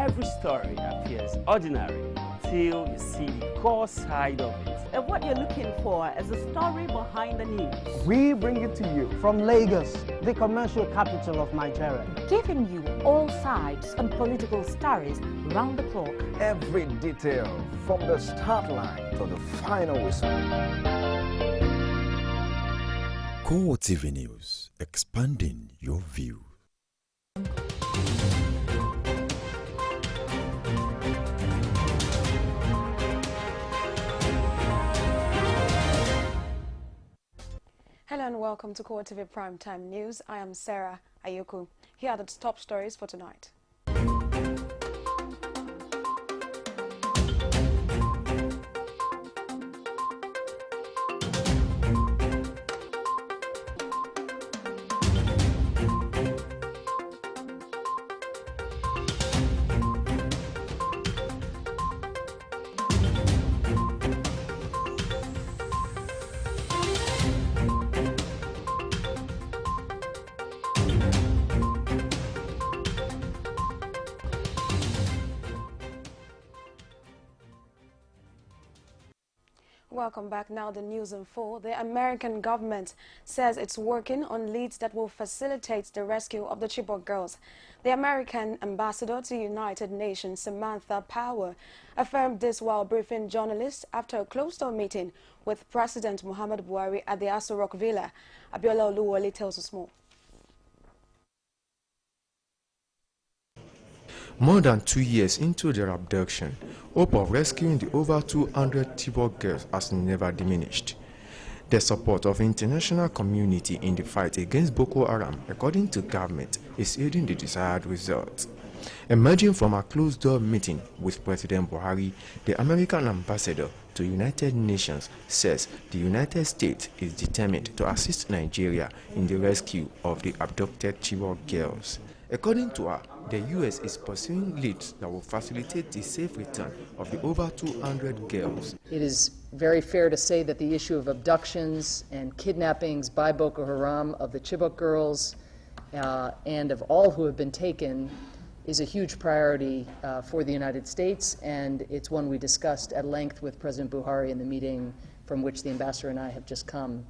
Every story appears ordinary till you see the core side of it. And what you're looking for is the story behind the news. We bring it to you from Lagos, the commercial capital of Nigeria. Giving you all sides and political stories round the clock. Every detail from the start line to the final whistle. CoreTV News, expanding your view. Hello and welcome to CoreTV Primetime News. I am Sarah Ayuku. Here are the top stories for tonight. Welcome back. Now the news in full. The American government says it's working on leads that will facilitate the rescue of the Chibok girls. The American ambassador to the United Nations, Samantha Power, affirmed this while briefing journalists after a closed-door meeting with President Muhammadu Buhari at the Aso Rock Villa. Abiola Oluwole tells us more. More than 2 years into their abduction, hope of rescuing the over 200 Chibok girls has never diminished. The support of the international community in the fight against Boko Haram, according to government, is yielding the desired results. Emerging from a closed-door meeting with President Buhari, the American ambassador to the United Nations says the United States is determined to assist Nigeria in the rescue of the abducted Chibok girls. According to her, the U.S. is pursuing leads that will facilitate the safe return of the over 200 girls. It is very fair to say that the issue of abductions and kidnappings by Boko Haram of the Chibok girls and of all who have been taken is a huge priority for the United States, and it's one we discussed at length with President Buhari in the meeting from which the ambassador and I have just come.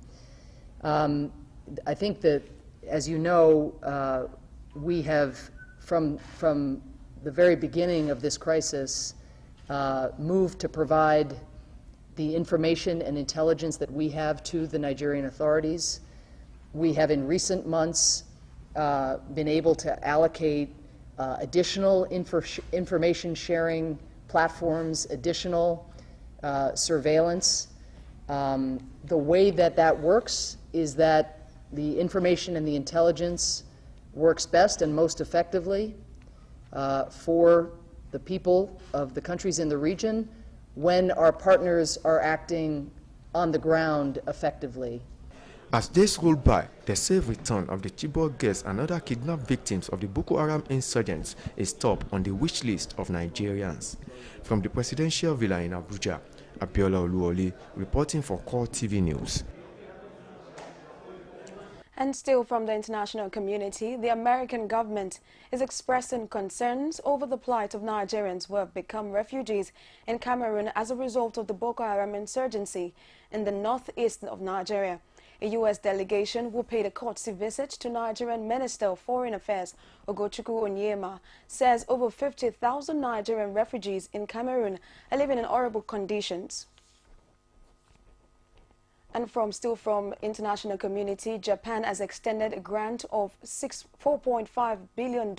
I think that, as you know, we have, from the very beginning of this crisis, moved to provide the information and intelligence that we have to the Nigerian authorities. We have in recent months been able to allocate additional information sharing platforms, additional surveillance. The way that works is that the information and the intelligence works best and most effectively for the people of the countries in the region when our partners are acting on the ground effectively. As days roll by, the safe return of the Chibok girls and other kidnapped victims of the Boko Haram insurgents is top on the wish list of Nigerians. From the presidential villa in Abuja, Abiola Oluwole reporting for CoreTV News. And still from the international community, the American government is expressing concerns over the plight of Nigerians who have become refugees in Cameroon as a result of the Boko Haram insurgency in the northeast of Nigeria. A U.S. delegation who paid a courtesy visit to Nigerian Minister of Foreign Affairs, Ugochukwu Onyema, says over 50,000 Nigerian refugees in Cameroon are living in horrible conditions. And still from international community, Japan has extended a grant of $4.5 billion,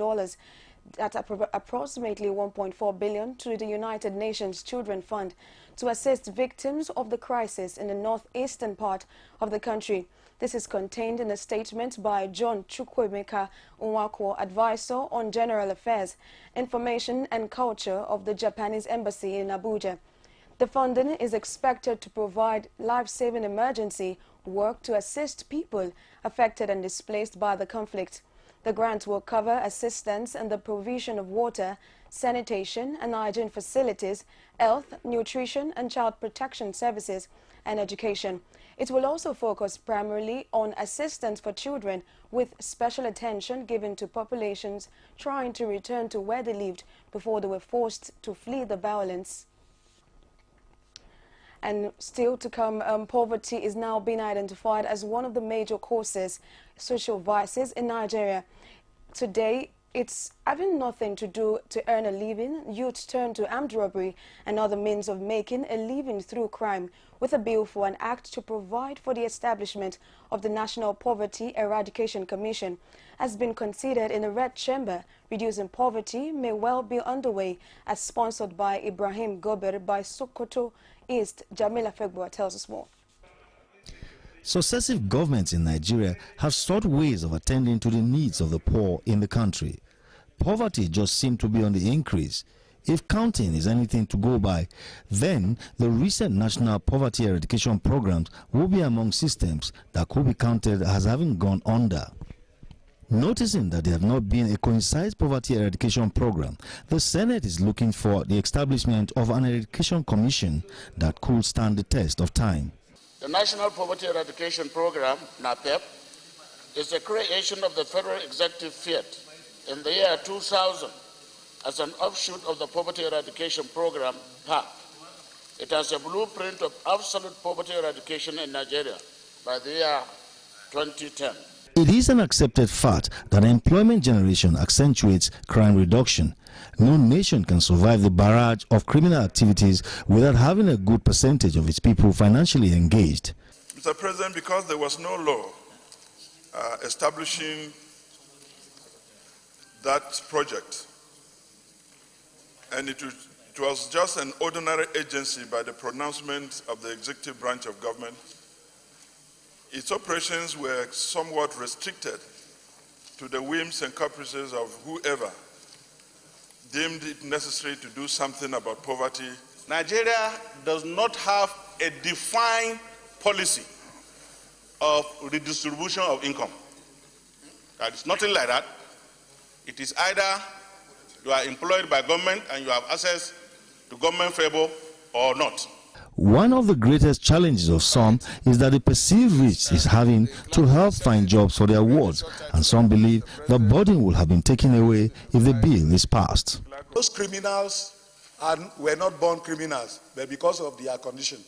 that's approximately $1.4 billion, to the United Nations Children Fund to assist victims of the crisis in the northeastern part of the country. This is contained in a statement by John Chukwuemeka Nwako, advisor on general affairs, information and culture of the Japanese embassy in Abuja. The funding is expected to provide life-saving emergency work to assist people affected and displaced by the conflict. The grant will cover assistance in the provision of water, sanitation and hygiene facilities, health, nutrition and child protection services, and education. It will also focus primarily on assistance for children, with special attention given to populations trying to return to where they lived before they were forced to flee the violence. And still to come, poverty is now being identified as one of the major causes social vices in Nigeria. Today, it's having nothing to do to earn a living. Youth turn to armed robbery and other means of making a living through crime, with a bill for an act to provide for the establishment of the National Poverty Eradication Commission has been considered in the Red Chamber. Reducing poverty may well be underway, as sponsored by Ibrahim Gober by Sokoto East. Jamila Fegboa tells us more. Successive governments in Nigeria have sought ways of attending to the needs of the poor in the country. Poverty just seemed to be on the increase. If counting is anything to go by, then the recent National Poverty Eradication Programs will be among systems that could be counted as having gone under. Noticing that there have not been a concise poverty eradication program, the Senate is looking for the establishment of an eradication commission that could stand the test of time. The National Poverty Eradication Program, NAPEP, is the creation of the Federal Executive Fiat in the year 2000 as an offshoot of the Poverty Eradication Program, PAP. It has a blueprint of absolute poverty eradication in Nigeria by the year 2010. It is an accepted fact that employment generation accentuates crime reduction. No nation can survive the barrage of criminal activities without having a good percentage of its people financially engaged. Mr. President, because there was no law establishing that project, and it was just an ordinary agency by the pronouncement of the executive branch of government, its operations were somewhat restricted to the whims and caprices of whoever deemed it necessary to do something about poverty. Nigeria does not have a defined policy of redistribution of income. That is nothing like that. It is either you are employed by government and you have access to government favor or not. One of the greatest challenges of some is that the perceived reach is having to help find jobs for their wards, and some believe the burden will have been taken away if the bill is passed. Those criminals were not born criminals, but because of their condition.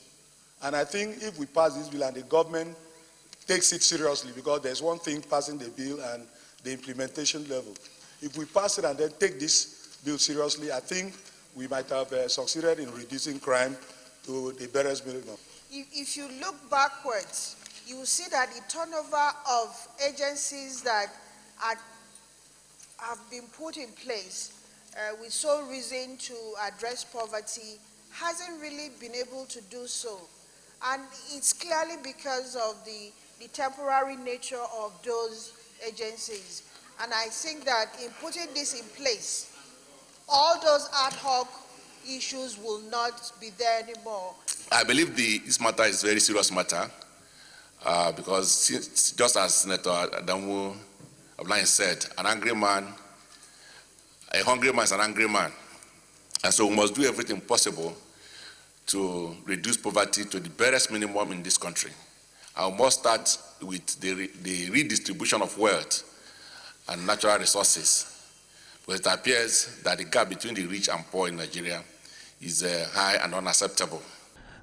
And I think if we pass this bill and the government takes it seriously, because there's one thing passing the bill and the implementation level. If we pass it and then take this bill seriously, I think we might have succeeded in reducing crime to the barest minimum. If you look backwards, you will see that the turnover of agencies that have been put in place with sole reason to address poverty hasn't really been able to do so. And it's clearly because of the temporary nature of those agencies. And I think that in putting this in place, all those ad hoc issues will not be there anymore. I believe this matter is a very serious matter because just as Senator Adamu Abdullahi said, an angry man, a hungry man is an angry man. And so we must do everything possible to reduce poverty to the barest minimum in this country. And we must start with the redistribution of wealth and natural resources. Because it appears that the gap between the rich and poor in Nigeria is high and unacceptable.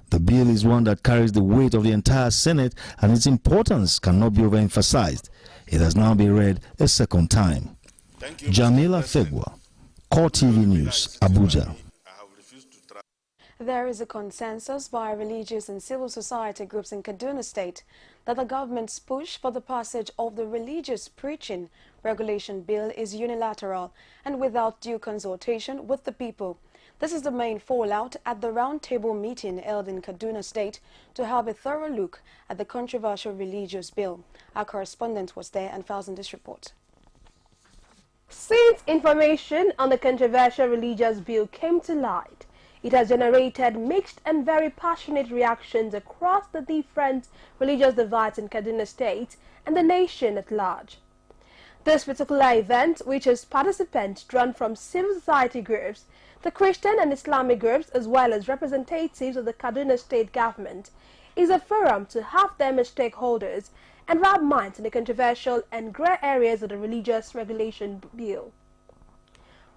The bill is one that carries the weight of the entire Senate, and its importance cannot be overemphasized. It has now been read a second time. Jamila Fegwa, CoreTV News, Abuja. There is a consensus by religious and civil society groups in Kaduna State that the government's push for the passage of the Religious Preaching Regulation Bill is unilateral and without due consultation with the people. This is the main fallout at the roundtable meeting held in Kaduna State to have a thorough look at the controversial religious bill. Our correspondent was there and files in this report. Since information on the controversial religious bill came to light, it has generated mixed and very passionate reactions across the different religious divides in Kaduna State and the nation at large. This particular event, which has participants drawn from civil society groups, the Christian and Islamic groups, as well as representatives of the Kaduna State government, is a forum to have them as stakeholders and rub minds in the controversial and grey areas of the Religious Regulation Bill.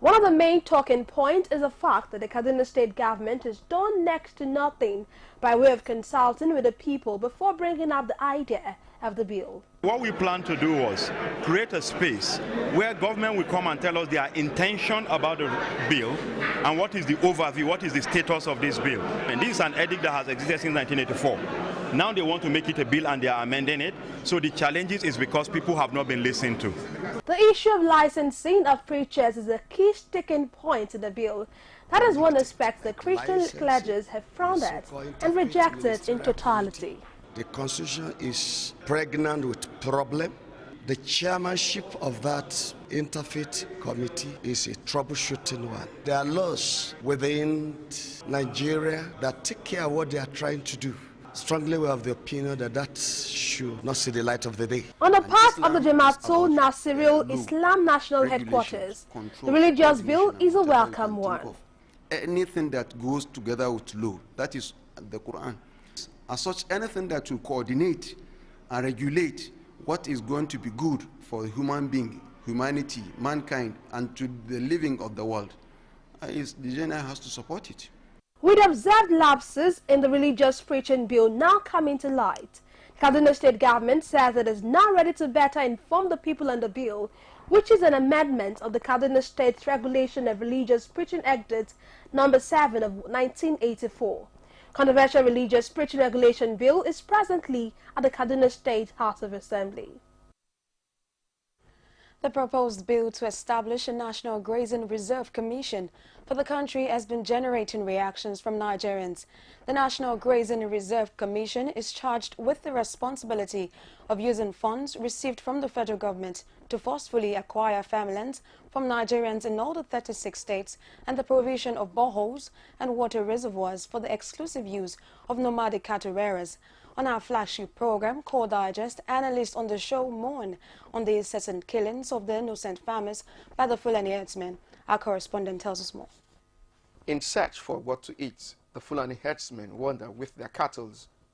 One of the main talking points is the fact that the Kaduna State government has done next to nothing by way of consulting with the people before bringing up the idea of the bill. What we plan to do was create a space where government will come and tell us their intention about the bill and what is the overview, what is the status of this bill. And this is an edict that has existed since 1984. Now they want to make it a bill and they are amending it. So the challenges is because people have not been listened to. The issue of licensing of preachers is a key sticking point in the bill. That is one aspect the Christian clergy have frowned at and rejected in totality. The Constitution is pregnant with problem. The chairmanship of that interfaith committee is a troubleshooting one. There are laws within Nigeria that take care of what they are trying to do. Strongly we have the opinion that that should not see the light of the day. On the part of the Jamaatul Nasirul Islam National Headquarters, the religious bill is a welcome one. Anything that goes together with law, that is the Quran. As such, anything that will coordinate and regulate what is going to be good for the human being, humanity, mankind, and to the living of the world, the JNI has to support it. With observed lapses in the religious preaching bill now coming to light, Kaduna State government says it is now ready to better inform the people on the bill, which is an amendment of the Kaduna State's Regulation of Religious Preaching Act No. 7 of 1984. Controversial religious preaching regulation bill is presently at the Kaduna State House of Assembly. The proposed bill to establish a National Grazing Reserve Commission for the country has been generating reactions from Nigerians. The National Grazing Reserve Commission is charged with the responsibility of using funds received from the federal government to forcefully acquire farmlands from Nigerians in all the 36 states and the provision of boreholes and water reservoirs for the exclusive use of nomadic cattle rearers. On our flagship program, Core Digest, analysts on the show mourn on the incessant killings of the innocent farmers by the Fulani herdsmen. Our correspondent tells us more. In search for what to eat, the Fulani herdsmen wander with their cattle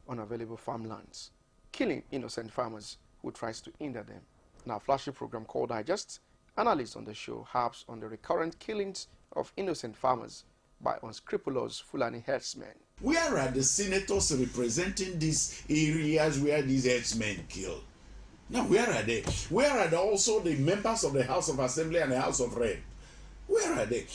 on available farmlands, killing innocent farmers who tries to hinder them. In our flagship program, Core Digest, analysts on the show harps on the recurrent killings of innocent farmers by unscrupulous Fulani herdsmen. Where are the senators representing these areas where these herdsmen kill? Now, where are they? Where are also the members of the House of Assembly and the House of Rep? Where are they?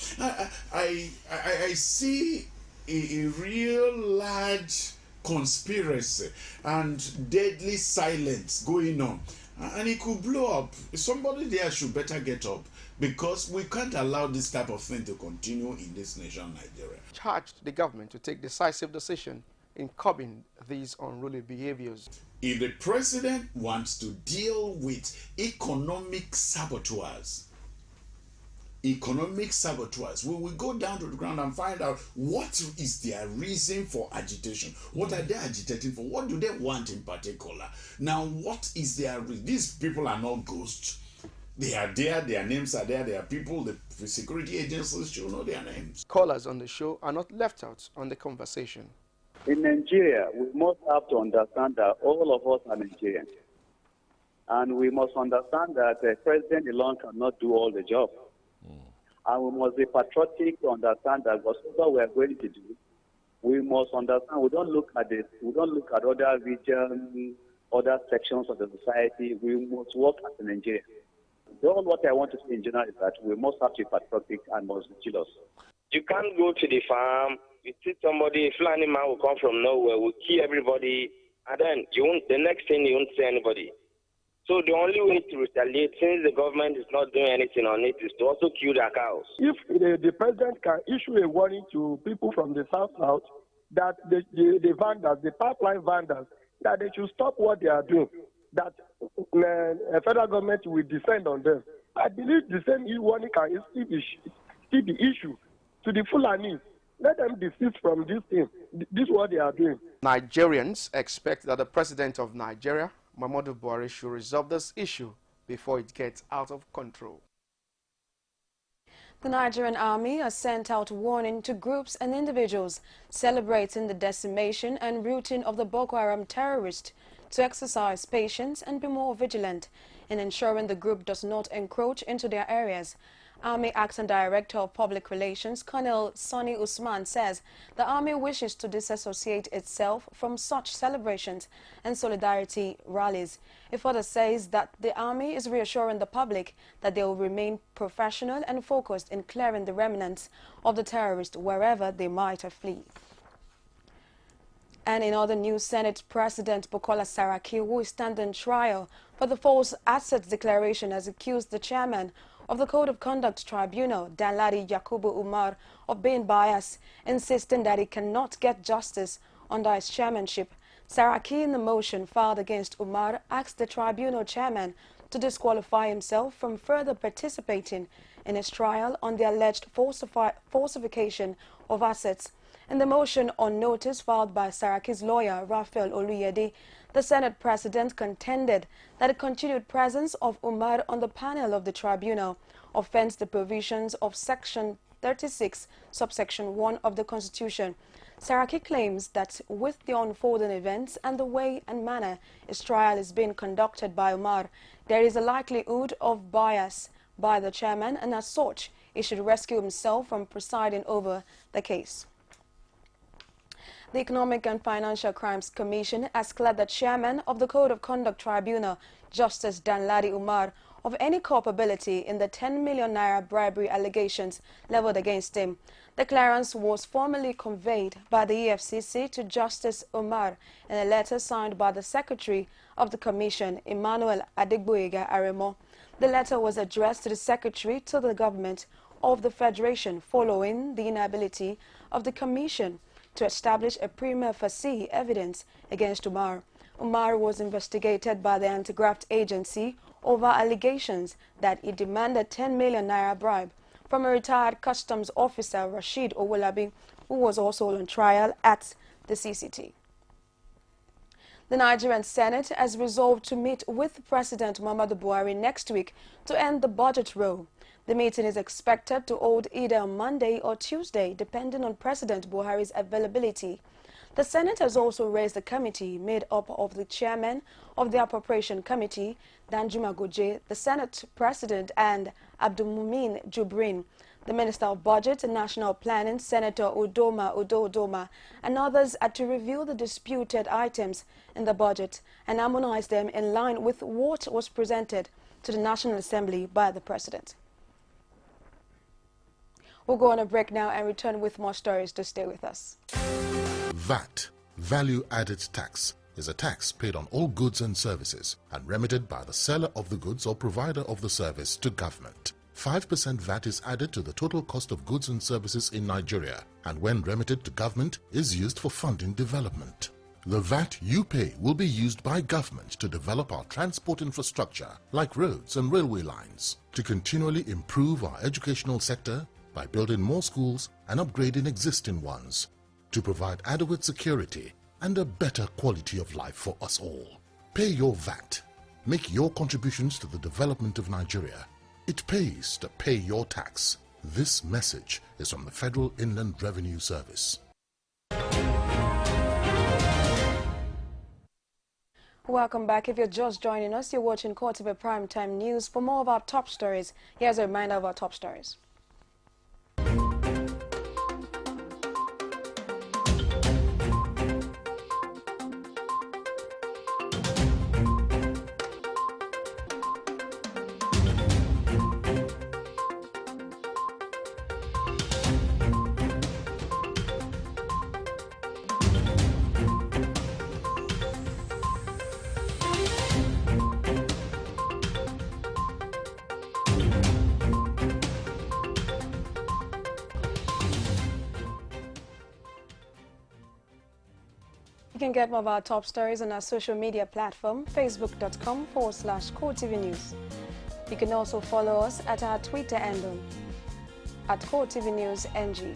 I see a real large conspiracy and deadly silence going on. And it could blow up. Somebody there should better get up, because we can't allow this type of thing to continue in this nation, Nigeria. Charged the government to take decisive decision in curbing these unruly behaviors. If the president wants to deal with economic saboteurs, we will go down to the ground and find out what is their reason for agitation. What are they agitating for? What do they want in particular? Now, what is their reason? These people are not ghosts. They are there, their names are there, they are people, the security agencies should know their names. Callers on the show are not left out on the conversation. In Nigeria, we must have to understand that all of us are Nigerians. And we must understand that the president alone cannot do all the job. And we must be patriotic to understand that whatever we are going to do, we must understand we don't look at this, we don't look at other regions, other sections of the society. We must work as a Nigerian. All what I want to say in general is that we must have to be patriotic and must be jealous. You can't go to the farm, you see somebody, a Fulani man will come from nowhere, will kill everybody, and then the next thing you won't see anybody. So the only way to retaliate, since the government is not doing anything on it, is to also kill their cows. If the president can issue a warning to people from the south that the vendors, the pipeline vendors, that they should stop what they are doing, that the federal government will descend on them. I believe the same warning can still be issued to the Fulani. Let them desist from this thing. This is what they are doing. Nigerians expect that the president of Nigeria, Muhammadu Buhari, should resolve this issue before it gets out of control. The Nigerian army has sent out warning to groups and individuals celebrating the decimation and routing of the Boko Haram terrorists to exercise patience and be more vigilant in ensuring the group does not encroach into their areas. Army Acting Director of Public Relations, Colonel Sonny Usman, says the Army wishes to disassociate itself from such celebrations and solidarity rallies. He further says that the Army is reassuring the public that they will remain professional and focused in clearing the remnants of the terrorists wherever they might have fled. And in other news, Senate President Bukola Saraki, who is standing trial for the false assets declaration, has accused the chairman of the Code of Conduct Tribunal, Danladi Yakubu Umar, of being biased, insisting that he cannot get justice under his chairmanship. Saraki, in the motion filed against Umar, asked the tribunal chairman to disqualify himself from further participating in his trial on the alleged falsification of assets. In the motion on notice filed by Saraki's lawyer, Raphael Oluyede, the Senate President contended that the continued presence of Umar on the panel of the tribunal offends the provisions of Section 36, subsection 1 of the Constitution. Saraki claims that with the unfolding events and the way and manner his trial is being conducted by Umar, there is a likelihood of bias by the chairman, and as such, he should rescue himself from presiding over the case. The Economic and Financial Crimes Commission has cleared the chairman of the Code of Conduct Tribunal, Justice Danladi Umar, of any culpability in the 10 million naira bribery allegations leveled against him. The clearance was formally conveyed by the EFCC to Justice Umar in a letter signed by the Secretary of the Commission, Emmanuel Adegboyega Aremo. The letter was addressed to the Secretary to the Government of the Federation following the inability of the Commission to establish a prima facie evidence against Umar. Umar was investigated by the Anti-Graft Agency over allegations that he demanded 10 million naira bribe from a retired customs officer, Rashid Owolabi, who was also on trial at the CCT. The Nigerian Senate has resolved to meet with President Muhammadu Buhari next week to end the budget row. The meeting is expected to hold either on Monday or Tuesday, depending on President Buhari's availability. The Senate has also raised a committee made up of the chairman of the Appropriation Committee, Danjuma Goje, the Senate President, and Abdulmumin Jubrin, the Minister of Budget and National Planning, Senator Udoma Udodoma, and others are to review the disputed items in the budget and harmonize them in line with what was presented to the National Assembly by the President. We'll go on a break now and return with more stories, to stay with us. VAT, Value Added Tax, is a tax paid on all goods and services and remitted by the seller of the goods or provider of the service to government. 5% VAT is added to the total cost of goods and services in Nigeria, and when remitted to government is used for funding development. The VAT you pay will be used by government to develop our transport infrastructure like roads and railway lines, to continually improve our educational sector by building more schools and upgrading existing ones, to provide adequate security and a better quality of life for us all. Pay your VAT. Make your contributions to the development of Nigeria. It pays to pay your tax. This message is from the Federal Inland Revenue Service. Welcome back. If you're just joining us, you're watching CoreTV Primetime News. For more of our top stories, here's a reminder of our top stories. You can get more of our top stories on our social media platform, facebook.com/CoreTV News. You can also follow us at our Twitter handle, at CoreTV News NG.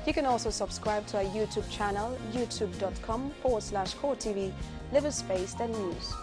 You can also subscribe to our YouTube channel, youtube.com/CoreTV, Live Space then News.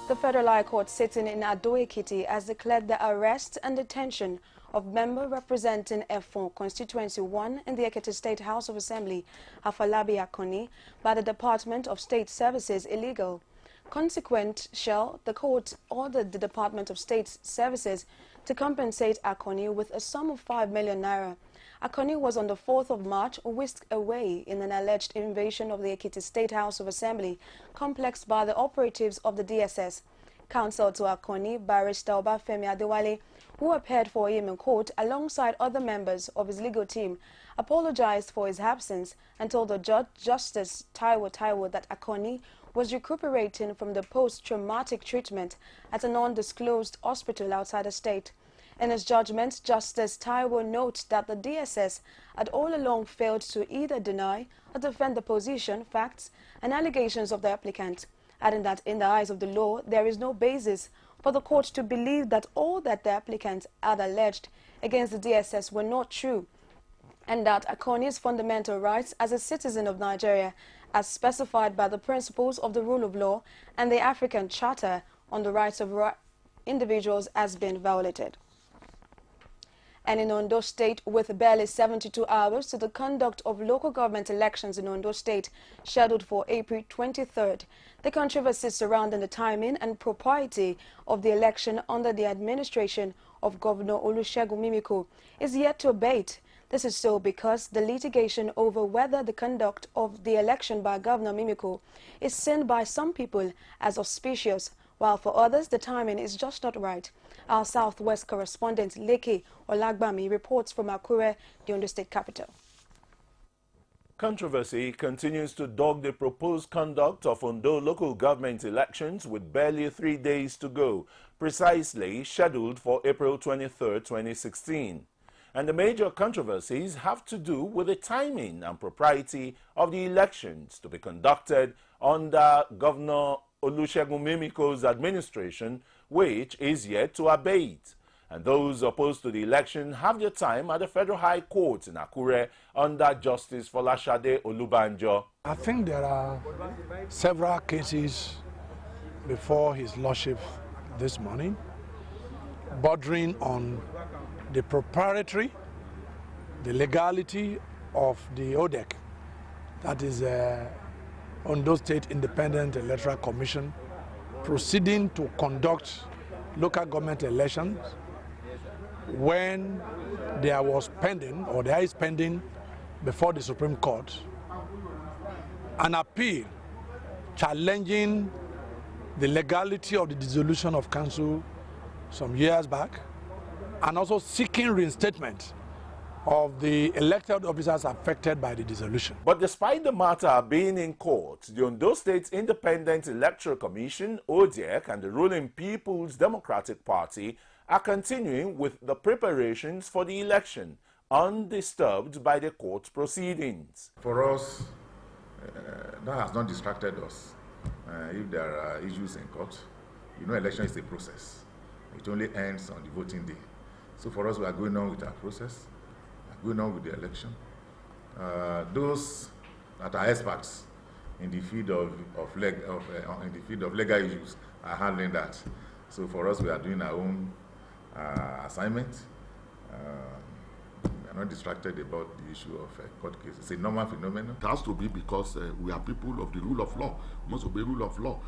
The Federal High Court sitting in Ado Ekiti has declared the arrest and detention of member representing F4 Constituency 1 in the Ekiti State House of Assembly, Afalabi Akoni, by the Department of State Services illegal. Consequential, the court ordered the Department of State Services to compensate Akoni with a sum of 5 million naira. Akoni was on the 4th of March whisked away in an alleged invasion of the Ekiti State House of Assembly complex by the operatives of the DSS. Counsel to Akoni, Barrister Obafemi Adewale, who appeared for him in court alongside other members of his legal team, apologized for his absence and told the judge, Justice Taiwo, that Akoni was recuperating from the post-traumatic treatment at an undisclosed hospital outside the state. In his judgment, Justice Taiwo notes that the DSS had all along failed to either deny or defend the position, facts, and allegations of the applicant, adding that in the eyes of the law, there is no basis for the court to believe that all that the applicant had alleged against the DSS were not true, and that Akoni's fundamental rights as a citizen of Nigeria, as specified by the principles of the rule of law and the African Charter on the rights of individuals, has been violated. And in Ondo State, with barely 72 hours to the conduct of local government elections in Ondo State, scheduled for April 23rd, the controversy surrounding the timing and propriety of the election under the administration of Governor Olusegun Mimiko is yet to abate. This is so because the litigation over whether the conduct of the election by Governor Mimiko is seen by some people as auspicious, while for others the timing is just not right. Our Southwest correspondent Leke Olagbami reports from Akure, the Ondo State capital. Controversy continues to dog the proposed conduct of Ondo local government elections with barely 3 days to go, precisely scheduled for April 23, 2016. And the major controversies have to do with the timing and propriety of the elections to be conducted under Governor Olusegun Mimiko's administration, which is yet to abate. And those opposed to the election have their time at the Federal High Court in Akure under Justice Folashade Olubanjo. I think there are several cases before His Lordship this morning, bordering on the propriety, the legality of the ODEC, that is Ondo State Independent Electoral Commission, proceeding to conduct local government elections when there was pending, or there is pending before the Supreme Court, an appeal challenging the legality of the dissolution of council some years back, and also seeking reinstatement of the elected officers affected by the dissolution. But despite the matter being in court, the Ondo State Independent Electoral Commission, ODEC, and the ruling People's Democratic Party are continuing with the preparations for the election, undisturbed by the court proceedings. For us, that has not distracted us. If there are issues in court, you know, election is a process. It only ends on the voting day. So for us, we are going on with our process, we are going on with the election. Those that are experts in the field of legal issues are handling that. So for us, we are doing our own assignment. We are not distracted about the issue of court cases. It's a normal phenomenon. It has to be because we are people of the rule of law. We must obey rule of law.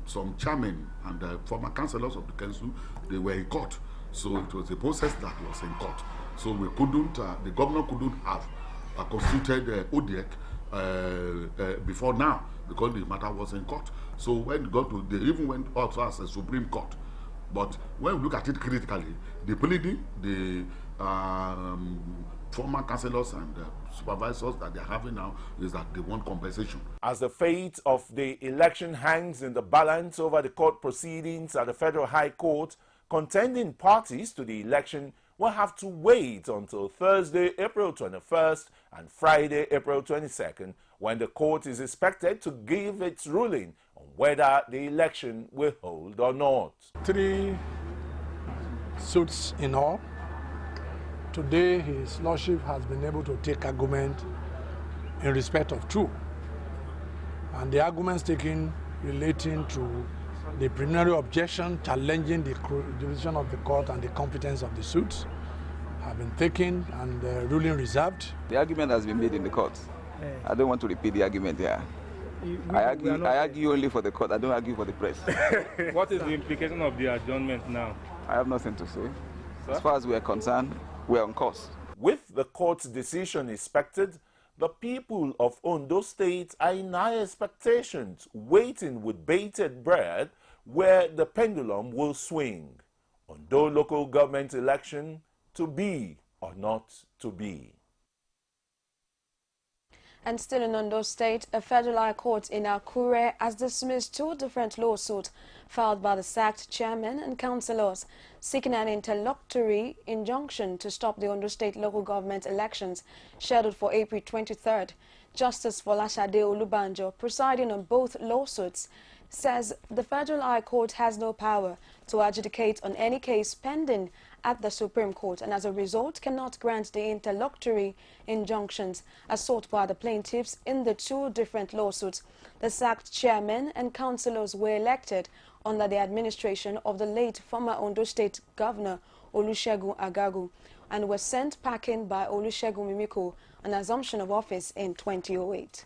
Some chairmen and former councillors of the council, they were in court. So it was a process that was in court. So we couldn't, the governor couldn't have constituted ODEC before now because the matter was in court. So when it got to, they even went also as a Supreme Court. But when we look at it critically, the pleading, the former councillors and supervisors that they're having now is that they want compensation. As the fate of the election hangs in the balance over the court proceedings at the Federal High Court, contending parties to the election will have to wait until Thursday, April 21st and Friday, April 22nd, when the court is expected to give its ruling on whether the election will hold or not. 3 suits in all. Today, His Lordship has been able to take argument in respect of 2. And the arguments taken relating to the preliminary objection challenging the jurisdiction of the court and the competence of the suits have been taken and ruling reserved. The argument has been made in the court. I don't want to repeat the argument here. I argue only for the court. I don't argue for the press. What is the implication of the adjournment now? I have nothing to say. Sir? As far as we are concerned, we are on course. With the court's decision expected, the people of Ondo State are in high expectations, waiting with bated breath where the pendulum will swing. Ondo local government election, to be or not to be. And still in Ondo State, a federal high court in Akure has dismissed two different lawsuits filed by the sacked chairman and councillors seeking an interlocutory injunction to stop the Ondo State local government elections scheduled for April 23rd. Justice Folashade Olubanjo, presiding on both lawsuits, says the federal high court has no power to adjudicate on any case pending at the Supreme Court and as a result cannot grant the interlocutory injunctions as sought by the plaintiffs in the two different lawsuits. The sacked chairman and councillors were elected under the administration of the late former Ondo State Governor Olusegun Agagu and were sent packing by Olusegun Mimiko on assumption of office in 2008.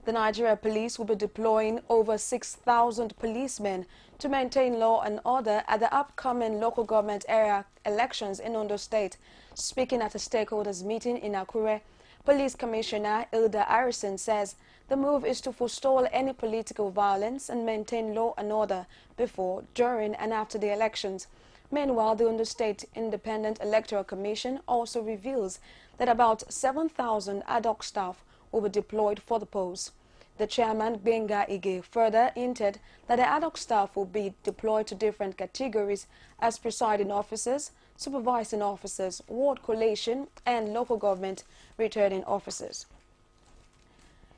The Nigeria Police will be deploying over 6,000 policemen to maintain law and order at the upcoming local government area elections in Ondo State. Speaking at a stakeholders meeting in Akure, Police Commissioner Hilda Harrison says the move is to forestall any political violence and maintain law and order before, during and after the elections. Meanwhile, the Ondo State Independent Electoral Commission also reveals that about 7,000 ad hoc staff will be deployed for the polls. The chairman, Benga Ige, further hinted that the ad hoc staff will be deployed to different categories as presiding officers, supervising officers, ward collation, and local government returning officers.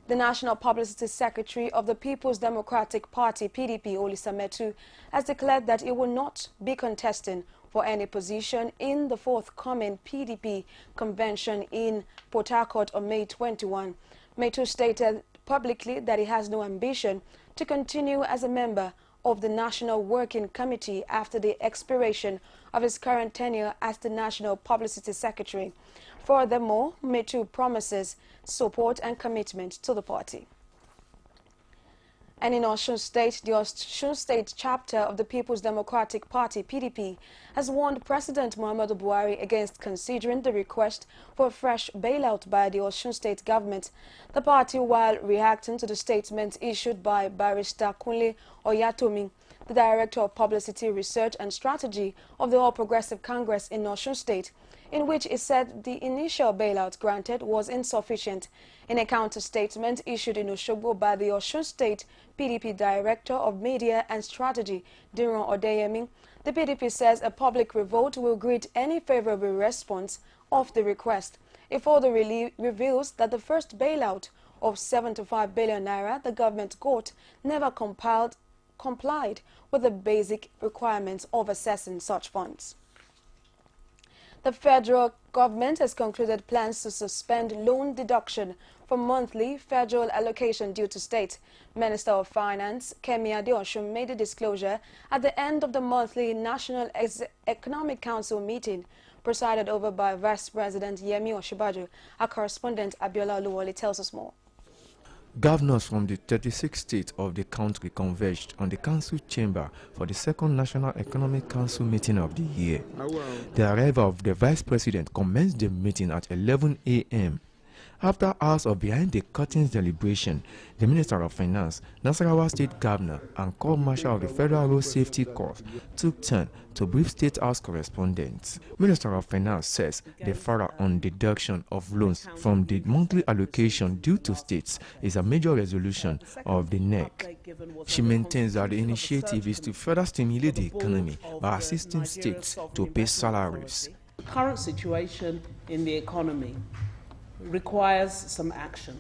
The National Publicity Secretary of the People's Democratic Party, PDP, Olisa Metu, has declared that he will not be contesting for any position in the forthcoming PDP convention in Port Harcourt on May 21. Metu stated publicly that he has no ambition to continue as a member of the National Working Committee after the expiration of his current tenure as the National Publicity Secretary. Furthermore, Metu promises support and commitment to the party. And in Osun State, the Osun State chapter of the People's Democratic Party, PDP, has warned President Muhammadu Buhari against considering the request for a fresh bailout by the Osun State government. The party, while reacting to the statement issued by Barrister Kunle Oyatomi, the Director of Publicity Research and Strategy of the All Progressive Congress in Osun State, in which it said the initial bailout granted was insufficient. In a counter-statement issued in Osogbo by the Osun State PDP Director of Media and Strategy, Diran Odeyemi, the PDP says a public revolt will greet any favorable response of the request. It further reveals that the first bailout of 75 billion naira the government got never complied with the basic requirements of assessing such funds. The federal government has concluded plans to suspend loan deduction for monthly federal allocation due to state. Minister of Finance Kemi Adeosun made a disclosure at the end of the monthly National Economic Council meeting presided over by Vice President Yemi Osinbajo. Our correspondent Abiola Oluwole tells us more. Governors from the 36 states of the country converged on the council chamber for the second National Economic Council meeting of the year. The arrival of the vice president commenced the meeting at 11 a.m. After hours of behind-the-curtains deliberation, the Minister of Finance, Nasarawa State Governor, and Corps Marshal of the Federal Road Safety Corps took turn to brief State House correspondents. Minister of Finance says the further on deduction of loans from the monthly allocation due to states is a major resolution of the NEC. She maintains that the initiative is to further stimulate the economy by assisting states to pay salaries. The current situation in the economy requires some action.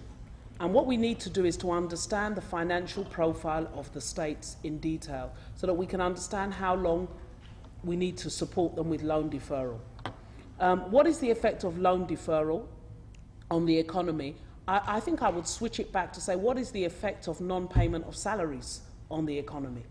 And what we need to do is to understand the financial profile of the states in detail so that we can understand how long we need to support them with loan deferral. What is the effect of loan deferral on the economy? I think I would switch it back to say, what is the effect of non-payment of salaries on the economy.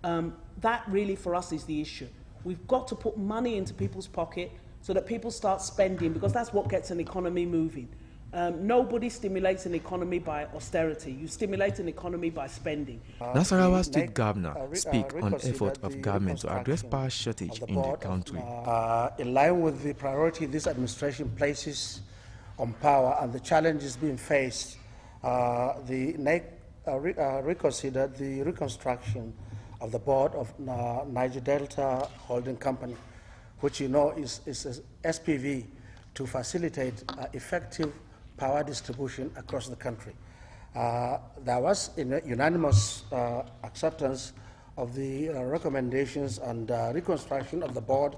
That really for us is the issue. We've got to put money into people's pocket so that people start spending, because that's what gets an economy moving. Nobody stimulates an economy by austerity. You stimulate an economy by spending. Nasarawa State Governor speak on effort of government to address power shortage in the country. In line with the priority this administration places on power and the challenges being faced, the NEC reconsidered the reconstruction of the board of Niger Delta Holding Company, which you know is SPV, to facilitate effective power distribution across the country. There was unanimous acceptance of the recommendations and reconstruction of the board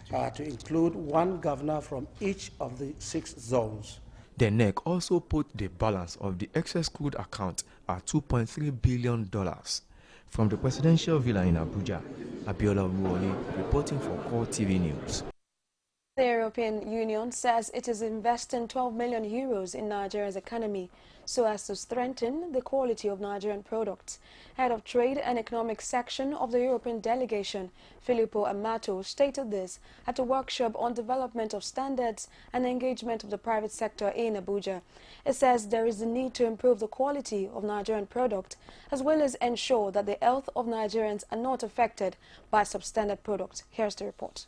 to include one governor from each of the 6 zones. The NEC also put the balance of the excess crude account at $2.3 billion. From the presidential villa in Abuja, Abiola Ruoni reporting for CoreTV News. The European Union says it is investing €12 million in Nigeria's economy so as to strengthen the quality of Nigerian products. Head of Trade and Economic Section of the European Delegation, Filippo Amato, stated this at a workshop on development of standards and engagement of the private sector in Abuja. It says there is a need to improve the quality of Nigerian product as well as ensure that the health of Nigerians are not affected by substandard products. Here's the report.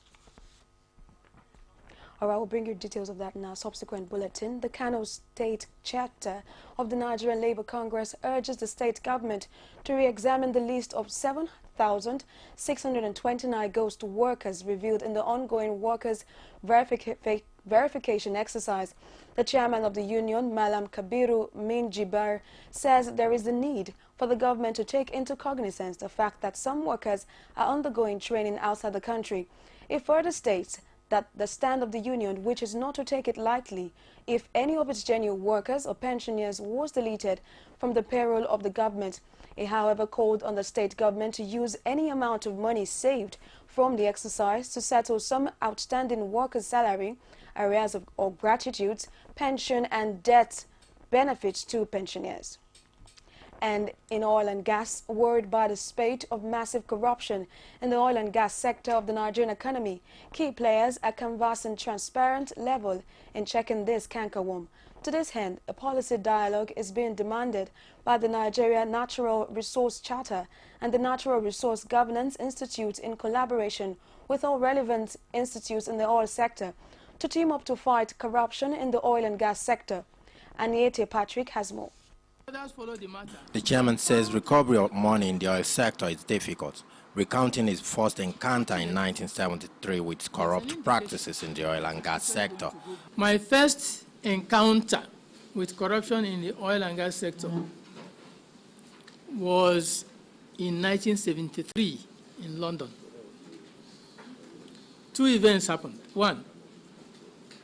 All right, we'll bring you details of that in our subsequent bulletin. The Kano State Chapter of the Nigerian Labour Congress urges the state government to re-examine the list of 7,629 ghost workers revealed in the ongoing workers' verification exercise. The chairman of the union, Malam Kabiru Minjibar, says there is a need for the government to take into cognizance the fact that some workers are undergoing training outside the country. It further states that the stand of the union, which is not to take it lightly, if any of its genuine workers or pensioners was deleted from the payroll of the government. It, however, called on the state government to use any amount of money saved from the exercise to settle some outstanding workers' salary, arrears or gratitudes, pension and debt benefits to pensioners. And in oil and gas, worried by the spate of massive corruption in the oil and gas sector of the Nigerian economy, key players are canvassing transparent level in checking this cankerworm. To this end, a policy dialogue is being demanded by the Nigeria Natural Resource Charter and the Natural Resource Governance Institute in collaboration with all relevant institutes in the oil sector to team up to fight corruption in the oil and gas sector. Aniete Patrick has more. The chairman says recovery of money in the oil sector is difficult, recounting his first encounter in 1973 with corrupt practices in the oil and gas sector. My first encounter with corruption in the oil and gas sector was in 1973 in London. 2 events happened. One,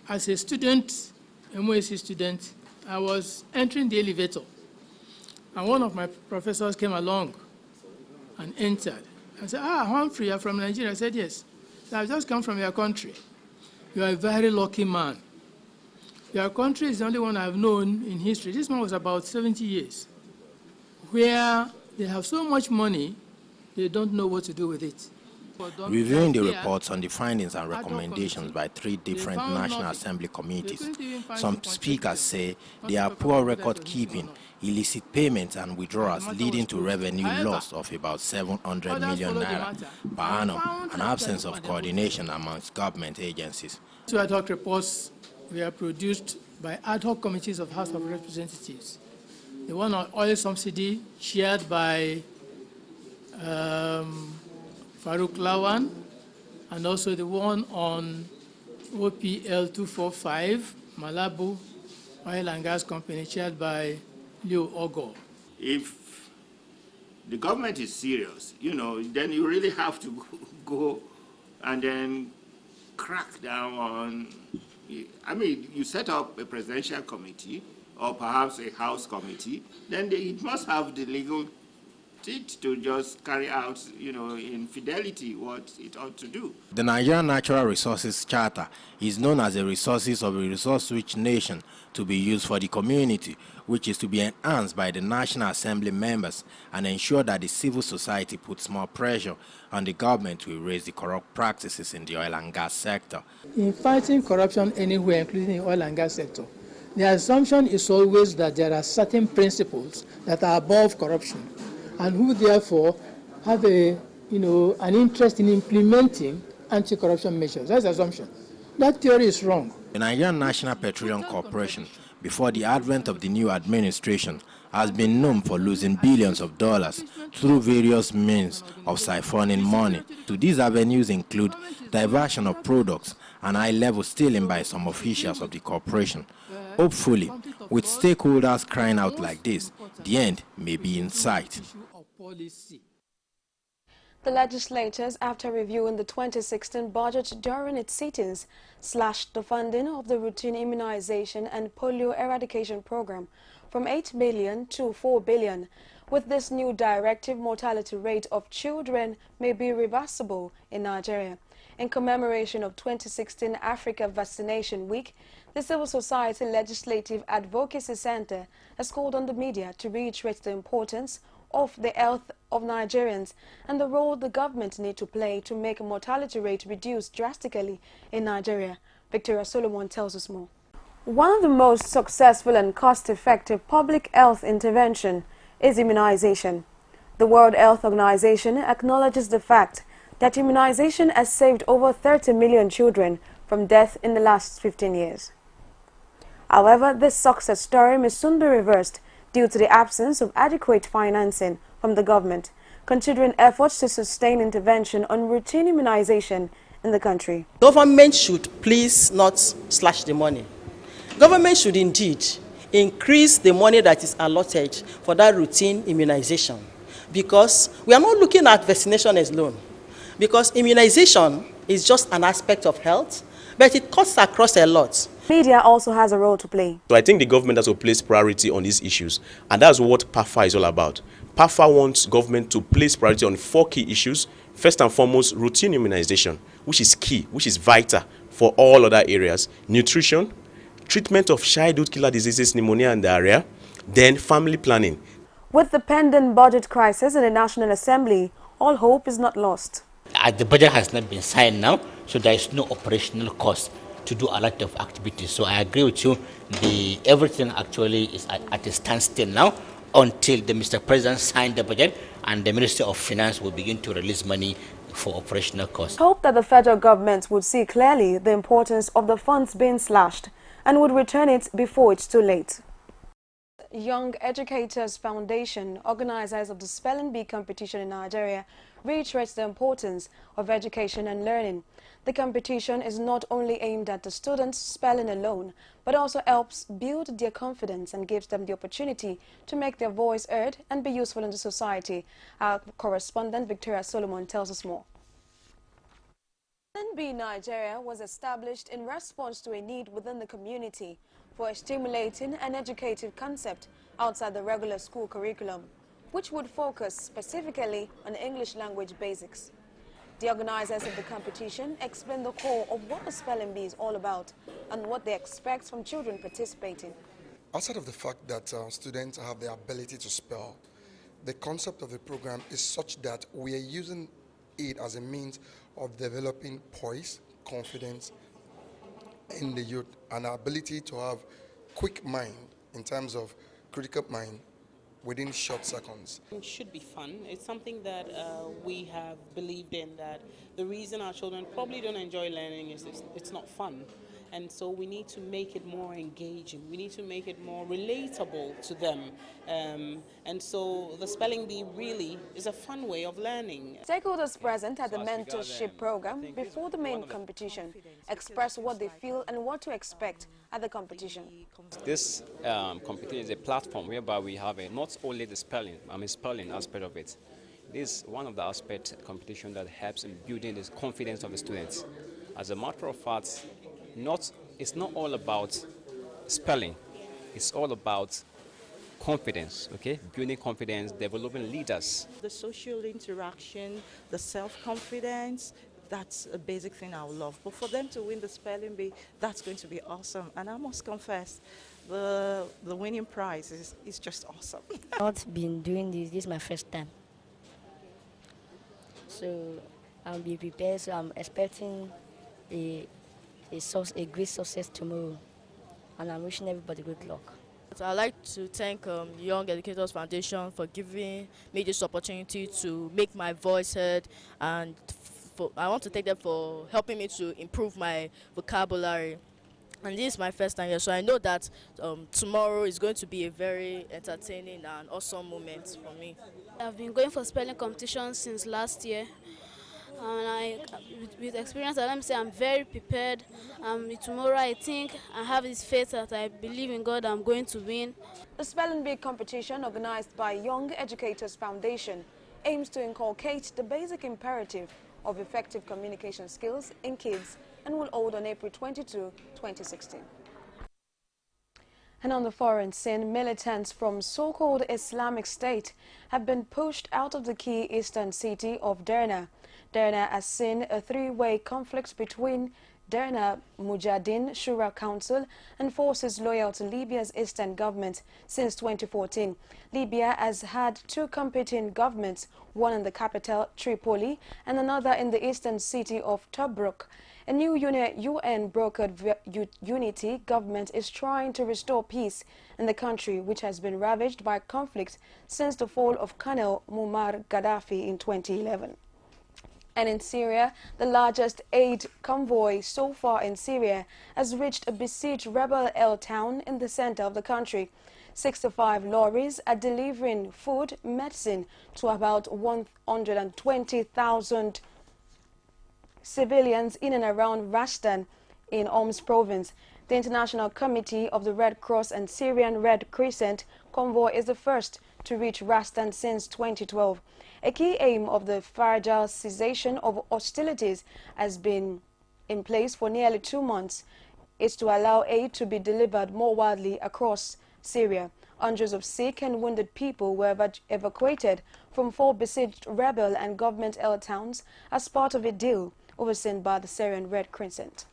as a student, a MOAC student, I was entering the elevator. And one of my professors came along and entered. I said, Humphrey, you're from Nigeria? I said, yes. So I've just come from your country. You are a very lucky man. Your country is the only one I've known in history. This man was about 70 years, where they have so much money, they don't know what to do with it. Reviewing the reports on the findings and recommendations by 3 different National Assembly committees, some speakers say there are poor record keeping, illicit payments and withdrawals leading to revenue loss of about 700 million naira per annum, and absence of coordination amongst government agencies. 2 ad hoc reports were produced by ad hoc committees of House of Representatives. The one on oil subsidy, chaired by Farouk Lawan, and also the one on OPL 245, Malabu Oil and Gas Company, chaired by Leo Ogo. If the government is serious, then you really have to go and then crack down on, you set up a presidential committee or perhaps a House committee, then it must have the legal it to just carry out, in fidelity what it ought to do. The Nigerian Natural Resources Charter is known as the resources of a resource-rich nation to be used for the community, which is to be enhanced by the National Assembly members and ensure that the civil society puts more pressure on the government to erase the corrupt practices in the oil and gas sector. In fighting corruption anywhere, including the oil and gas sector, the assumption is always that there are certain principles that are above corruption, and who therefore have an interest in implementing anti-corruption measures. That's the assumption. That theory is wrong. The Nigerian National Petroleum Corporation, before the advent of the new administration, has been known for losing billions of dollars through various means of siphoning money. To these avenues include diversion of products and high-level stealing by some officials of the corporation. Hopefully, with stakeholders crying out like this, the end may be in sight. The legislators, after reviewing the 2016 budget during its sittings, slashed the funding of the routine immunization and polio eradication program from 8 billion to 4 billion. With this new directive, mortality rate of children may be reversible in Nigeria. In commemoration of 2016 Africa Vaccination Week, the Civil Society Legislative Advocacy Center has called on the media to reiterate the importance of the health of Nigerians and the role the government need to play to make mortality rate reduce drastically in Nigeria. Victoria Solomon tells us more. One of the most successful and cost-effective public health intervention is immunization. The World Health Organization acknowledges the fact that immunization has saved over 30 million children from death in the last 15 years. However, this success story may soon be reversed due to the absence of adequate financing from the government, considering efforts to sustain intervention on routine immunization in the country. Government should please not slash the money. Government should indeed increase the money that is allotted for that routine immunization, because we are not looking at vaccination alone, because immunization is just an aspect of health, but it cuts across a lot. Media also has a role to play. So I think the government has to place priority on these issues, and that's what PAFA is all about. PAFA wants government to place priority on 4 key issues. First and foremost, routine immunization, which is key, which is vital for all other areas. Nutrition, treatment of childhood killer diseases, pneumonia and diarrhea, then family planning. With the pending budget crisis in the National Assembly, all hope is not lost. The budget has not been signed now, so there is no operational cost to do a lot of activities. So I agree with you, everything actually is at a standstill now until the Mr. President signed the budget and the Ministry of Finance will begin to release money for operational costs. Hope that the federal government would see clearly the importance of the funds being slashed and would return it before it's too late. Young Educators Foundation, organizers of the Spelling Bee competition in Nigeria, reiterates the importance of education and learning. The competition is not only aimed at the students' spelling alone, but also helps build their confidence and gives them the opportunity to make their voice heard and be useful in the society. Our correspondent Victoria Solomon tells us more. Spelling Bee Nigeria was established in response to a need within the community for a stimulating and educative concept outside the regular school curriculum, which would focus specifically on English language basics. The organizers of the competition explain the core of what the Spelling Bee is all about and what they expect from children participating. Outside of the fact that students have the ability to spell, the concept of the program is such that we are using it as a means of developing poise, confidence in the youth, and our ability to have quick mind in terms of critical mind within short seconds. It should be fun. It's something that we have believed in, that the reason our children probably don't enjoy learning is it's not fun. And so we need to make it more engaging. We need to make it more relatable to them. And so the Spelling Bee really is a fun way of learning. Stakeholders present at the mentorship program before the main competition express what they feel and what to expect at the competition. This competition is a platform whereby we have not only the spelling aspect of it. This is one of the aspects of competition that helps in building the confidence of the students. As a matter of fact, it's not all about spelling. It's all about confidence, okay? Building confidence, developing leaders. The social interaction, the self-confidence, that's a basic thing I would love. But for them to win the spelling bee, that's going to be awesome. And I must confess, the winning prize is just awesome. I've not been doing this. This is my first time. So I'll be prepared. So I'm expecting a great success tomorrow. And I'm wishing everybody good luck. I'd like to thank Young Educators Foundation for giving me this opportunity to make my voice heard, and I want to thank them for helping me to improve my vocabulary. And this is my first time here, so I know that tomorrow is going to be a very entertaining and awesome moment for me. I've been going for spelling competitions since last year. And with experience, let me say I'm very prepared. Tomorrow I think I have this faith that I believe in God I'm going to win. The spelling bee competition organized by Young Educators Foundation aims to inculcate the basic imperative of effective communication skills in kids and will hold on April 22, 2016. And on the foreign scene, militants from so-called Islamic State have been pushed out of the key eastern city of Derna. Derna has seen a three-way conflict between Derna Mujahideen Shura Council and forces loyal to Libya's eastern government since 2014. Libya has had two competing governments, one in the capital, Tripoli, and another in the eastern city of Tobruk. A new UN-brokered unity government is trying to restore peace in the country, which has been ravaged by conflict since the fall of Colonel Muammar Gaddafi in 2011. And in Syria, the largest aid convoy so far in Syria has reached a besieged rebel town in the center of the country. 65 lorries are delivering food, medicine to about 120,000 civilians in and around Rastan in Homs province. The International Committee of the Red Cross and Syrian Red Crescent convoy is the first to reach Rastan since 2012. A key aim of the fragile cessation of hostilities has been in place for nearly 2 months is to allow aid to be delivered more widely across Syria. Hundreds of sick and wounded people were evacuated from 4 besieged rebel and government-held towns as part of a deal overseen by the Syrian Red Crescent.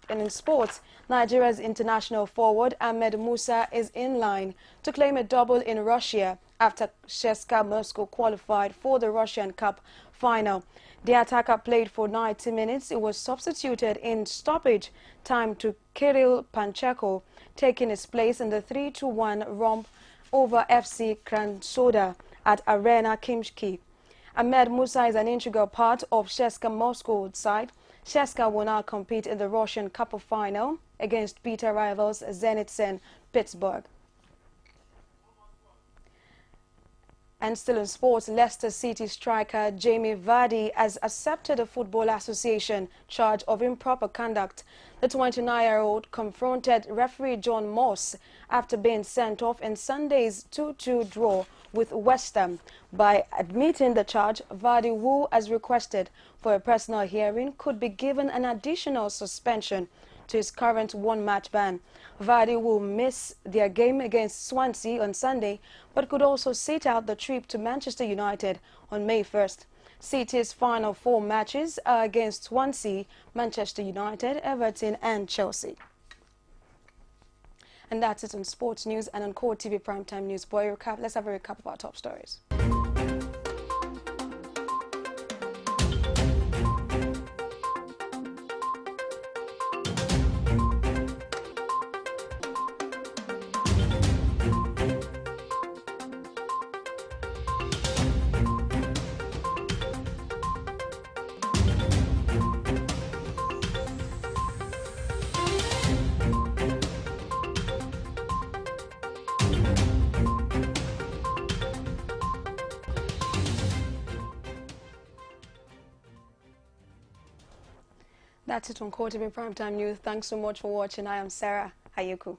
And in sports, Nigeria's international forward Ahmed Musa is in line to claim a double in Russia after CSKA Moscow qualified for the Russian Cup final. The attacker played for 90 minutes. It was substituted in stoppage time to Kirill Pancheko, taking his place in the 3-1 romp over FC Krasnodar at Arena Kimchki. Ahmed Musa is an integral part of CSKA Moscow's side. CSKA will now compete in the Russian Cup final against bitter rivals Zenit St. Petersburg. And still in sports, Leicester City striker Jamie Vardy has accepted a Football Association charge of improper conduct. The 29-year-old confronted referee John Moss after being sent off in Sunday's 2-2 draw with West Ham. By admitting the charge, Vardy, who has requested for a personal hearing, could be given an additional suspension to his current one-match ban. Vardy will miss their game against Swansea on Sunday, but could also sit out the trip to Manchester United on May 1st. City's final 4 matches are against Swansea, Manchester United, Everton and Chelsea. And that's it on sports news and on CoreTV Primetime News. Boy, recap. Let's have a recap of our top stories. That's it on CoreTV Primetime News. Thanks so much for watching. I am Sarah Ayuku.